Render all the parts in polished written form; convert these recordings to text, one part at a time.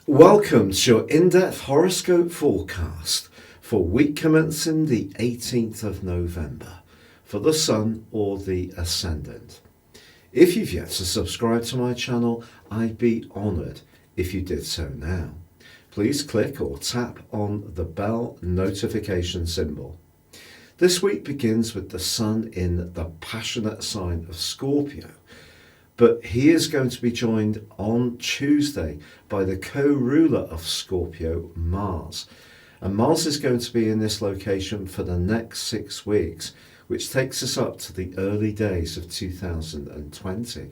Welcome to your in-depth horoscope forecast for week commencing the 18th of November for the Sun or the Ascendant. If you've yet to subscribe to my channel, I'd be honoured if you did so now. Please click or tap on the bell notification symbol. This week begins with the Sun in the passionate sign of Scorpio, but he is going to be joined on Tuesday by the co-ruler of Scorpio, Mars. And Mars is going to be in this location for the next 6 weeks, which takes us up to the early days of 2020.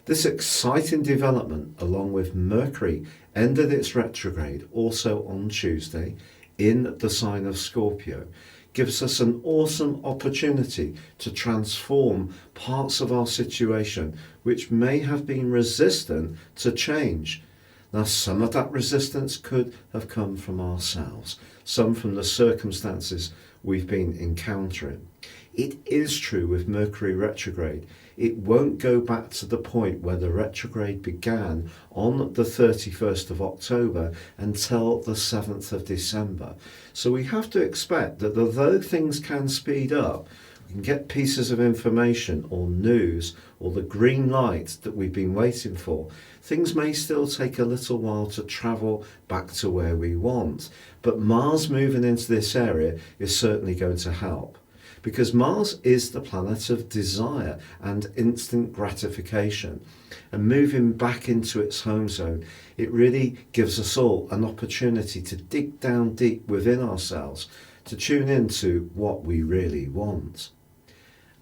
This exciting development, along with Mercury, ended its retrograde also on Tuesday in the sign of Scorpio, gives us an awesome opportunity to transform parts of our situation which may have been resistant to change. Now, some of that resistance could have come from ourselves, some from the circumstances we've been encountering. It is true with Mercury retrograde, it won't go back to the point where the retrograde began on the 31st of October until the 7th of December. So we have to expect that although things can speed up, we can get pieces of information or news or the green light that we've been waiting for, things may still take a little while to travel back to where we want. But Mars moving into this area is certainly going to help, because Mars is the planet of desire and instant gratification. And moving back into its home zone, it really gives us all an opportunity to dig down deep within ourselves, to tune into what we really want.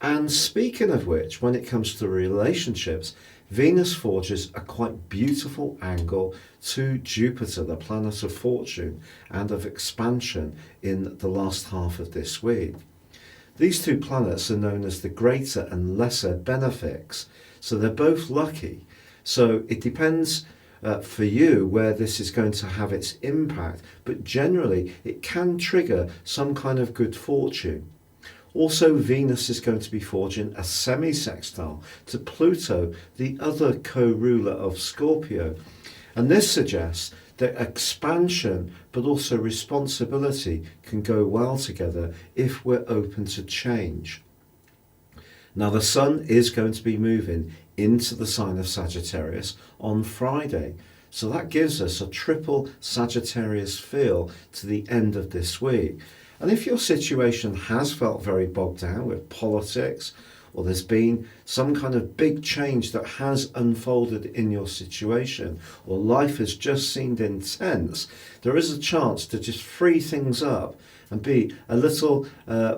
And speaking of which, when it comes to relationships, Venus forges a quite beautiful angle to Jupiter, the planet of fortune and of expansion, in the last half of this week. These two planets are known as the greater and lesser benefics, so they're both lucky. So it depends for you where this is going to have its impact, but generally it can trigger some kind of good fortune. Also, Venus is going to be forging a semi-sextile to Pluto, the other co-ruler of Scorpio. And this suggests that expansion but also responsibility can go well together if we're open to change. Now, the Sun is going to be moving into the sign of Sagittarius on Friday. So that gives us a triple Sagittarius feel to the end of this week. And if your situation has felt very bogged down with politics, or there's been some kind of big change that has unfolded in your situation, or life has just seemed intense, there is a chance to just free things up and be a little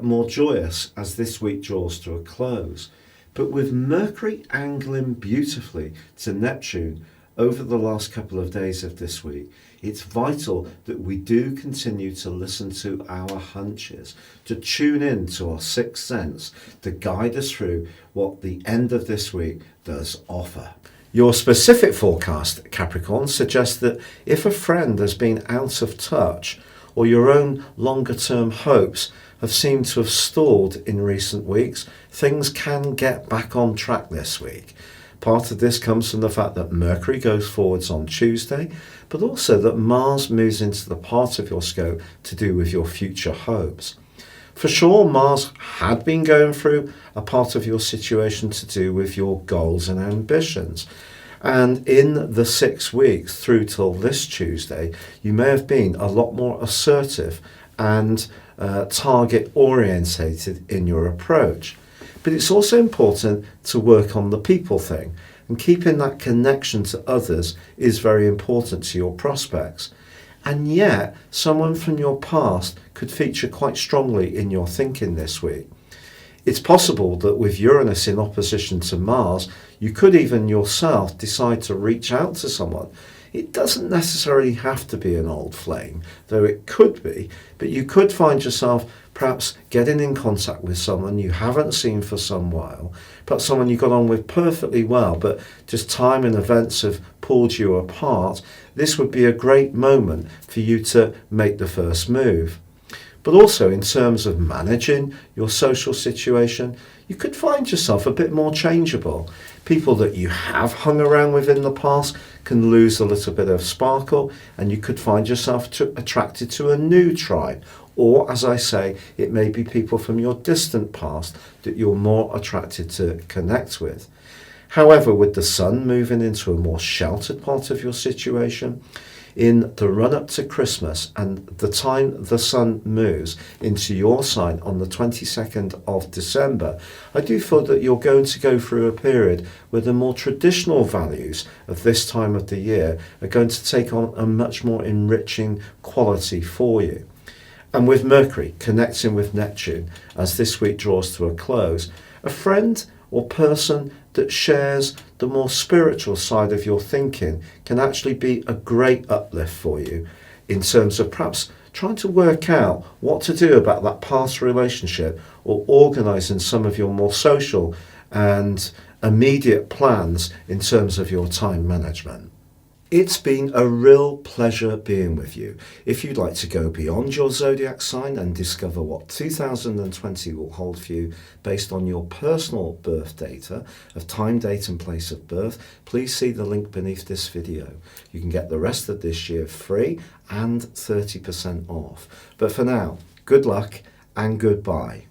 more joyous as this week draws to a close. But with Mercury angling beautifully to Neptune over the last couple of days of this week, it's vital that we do continue to listen to our hunches, to tune in to our sixth sense, to guide us through what the end of this week does offer. Your specific forecast, Capricorn, suggests that if a friend has been out of touch, or your own longer-term hopes have seemed to have stalled in recent weeks, things can get back on track this week. Part of this comes from the fact that Mercury goes forwards on Tuesday, but also that Mars moves into the part of your scope to do with your future hopes. For sure, Mars had been going through a part of your situation to do with your goals and ambitions. And in the 6 weeks through till this Tuesday, you may have been a lot more assertive and target orientated in your approach. But it's also important to work on the people thing, and keeping that connection to others is very important to your prospects. And yet, someone from your past could feature quite strongly in your thinking this week. It's possible that with Uranus in opposition to Mars, you could even yourself decide to reach out to someone. It doesn't necessarily have to be an old flame, though it could be, but you could find yourself perhaps getting in contact with someone you haven't seen for some while, perhaps someone you got on with perfectly well, but just time and events have pulled you apart. This would be a great moment for you to make the first move. But also in terms of managing your social situation, you could find yourself a bit more changeable. People that you have hung around with in the past can lose a little bit of sparkle, and you could find yourself attracted to a new tribe. Or, as I say, it may be people from your distant past that you're more attracted to connect with. However, with the sun moving into a more sheltered part of your situation, in the run-up to Christmas and the time the sun moves into your sign on the 22nd of December, I do feel that you're going to go through a period where the more traditional values of this time of the year are going to take on a much more enriching quality for you. And with Mercury connecting with Neptune as this week draws to a close, a friend or person that shares the more spiritual side of your thinking can actually be a great uplift for you in terms of perhaps trying to work out what to do about that past relationship, or organising some of your more social and immediate plans in terms of your time management. It's been a real pleasure being with you. If you'd like to go beyond your zodiac sign and discover what 2020 will hold for you based on your personal birth data of time, date and place of birth, please see the link beneath this video. You can get the rest of this year free and 30% off. But for now, good luck and goodbye.